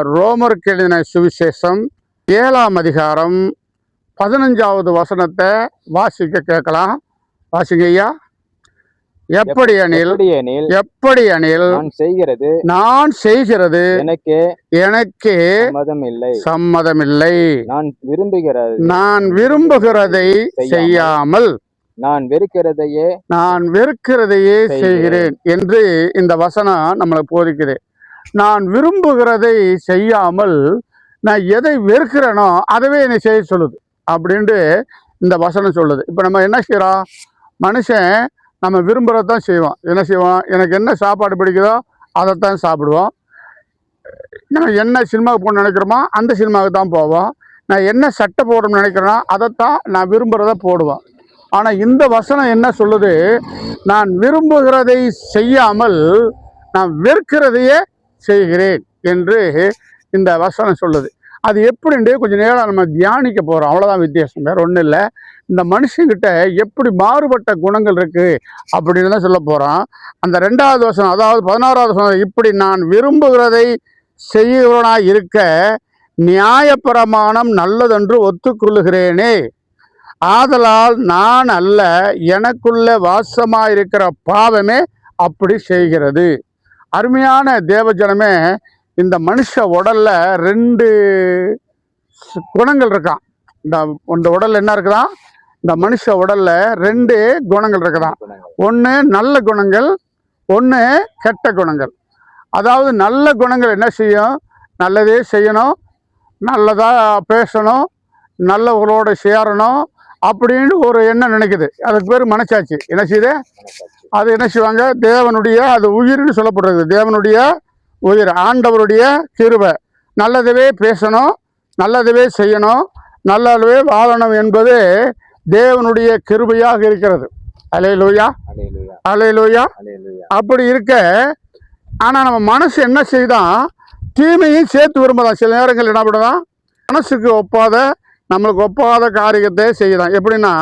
ரோமருக்கு எழுதின சுவிசேஷம் 7ஆம் அதிகாரம் 15வது வசனத்தை வாசிக்க கேட்கலாம். வாசிங்க ஐயா. எப்படி எனில் நான் செய்கிறது எனக்கு சம்மதமில்லை. நான் விரும்புகிறதை செய்யாமல் நான் வெறுக்கிறதையே செய்கிறேன் என்று இந்த வசனம் நம்மளை போதிக்குது. நான் விரும்புகிறதை செய்யாமல் நான் எதை வெறுக்கிறேனோ அதவே என்னை செய்ய சொல்லுது அப்படின்ட்டு இந்த வசனம் சொல்லுது. இப்போ நம்ம என்ன செய்கிறோம்? மனுஷன் நம்ம விரும்புகிறதான் செய்வோம். என்ன செய்வோம்? எனக்கு என்ன சாப்பாடு பிடிக்குதோ அதைத்தான் சாப்பிடுவோம். நம்ம என்ன சினிமாவுக்கு போகணும்னு நினைக்கிறோமோ அந்த சினிமாவுக்கு தான் போவோம். நான் என்ன சட்டை போடணும்னு நினைக்கிறேனோ அதைத்தான் நான் விரும்புகிறத போடுவோம். ஆனால் இந்த வசனம் என்ன சொல்லுது? நான் விரும்புகிறதை செய்யாமல் நான் வெறுக்கிறதையே செய்கிறேன் என்று இந்த வசனம் சொல்லுது. அது எப்படின்ட்டு கொஞ்சம் நேரம் நம்ம தியானிக்க போகிறோம். அவ்வளோதான் வித்தியாசம், வேறு ஒன்றும் இல்லை. இந்த மனுஷங்கிட்ட எப்படி மாறுபட்ட குணங்கள் இருக்குது அப்படின்னு தான் சொல்ல போகிறோம். அந்த 2வது வசனம், அதாவது 16வது வசனம், இப்படி நான் விரும்புகிறதை செய்கிறவனாக இருக்க நியாயப்பிரமாணம் நல்லதென்று ஒத்துக்கொள்ளுகிறேனே, ஆதலால் நான் அல்ல எனக்குள்ள வாசமாயிருக்கிற பாவமே அப்படி செய்கிறது. அருமையான தேவஜனமே, இந்த மனுஷ உடல்ல 2 குணங்கள் இருக்கான். இந்த உடல்ல என்ன இருக்குதான்? இந்த மனுஷ உடல்ல 2 குணங்கள் இருக்குதான். ஒன்று நல்ல குணங்கள், ஒன்று கெட்ட குணங்கள். அதாவது நல்ல குணங்கள் என்ன செய்யும்? நல்லதே செய்யணும், நல்லதா பேசணும், நல்லவர்களோட சேரணும் அப்படின்னு ஒரு எண்ணம் நினைக்குது. அதுக்கு பேர் மனசாட்சி. என்ன செய்யுது? அது என்ன செய்வாங்க? தேவனுடைய அது உயிர்னு சொல்லப்படுறது. தேவனுடைய உயிர், ஆண்டவருடைய கிருபை. நல்லதவே பேசணும், நல்லதவே செய்யணும், நல்லதவே வாழணும் என்பது தேவனுடைய கிருபையாக இருக்கிறது. அல்லேலூயா, அல்லேலூயா. அப்படி இருக்க ஆனால் நம்ம மனசு என்ன செய்தான்? தீமையும் சேர்த்து விரும்பதான். சில நேரங்கள் என்ன பண்ணுதான்? மனசுக்கு ஒப்பாத, நம்மளுக்கு ஒப்பாத காரியத்தை செய்யலாம். எப்படின்னா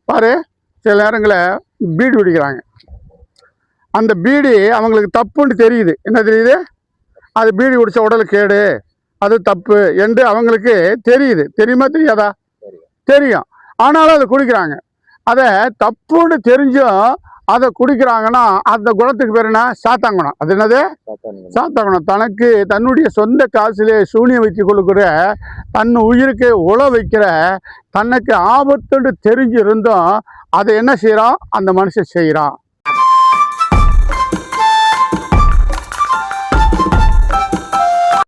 பாரு, சில நேரங்களில் பீடி பிடிக்கிறாங்க. அந்த பீடி அவங்களுக்கு தப்புன்னு தெரியுது. என்ன தெரியுது? அது பீடி குடிச்ச உடலுக்கு கேடு, அது தப்பு என்று அவங்களுக்கு தெரியுது. தெரியுமா தெரியாதா? தெரியும். ஆனாலும் அதை குடிக்கிறாங்க. அதை தப்புன்னு தெரிஞ்சும் அதை குடிக்கிறாங்கன்னா அந்த குணத்துக்கு பேர் என்ன? சாத்தாங்குணம். அது என்னது? சாத்தாங்குணம். தனக்கு தன்னுடைய சொந்த காசிலே சூனியம் வைத்து கொள்ளுக்கிற, தன் உயிருக்கு உழ வைக்கிற, தனக்கு ஆபத்துன்னு தெரிஞ்சு இருந்தும் அதை என்ன செய்கிறான்? அந்த மனுஷன் செய்கிறான்.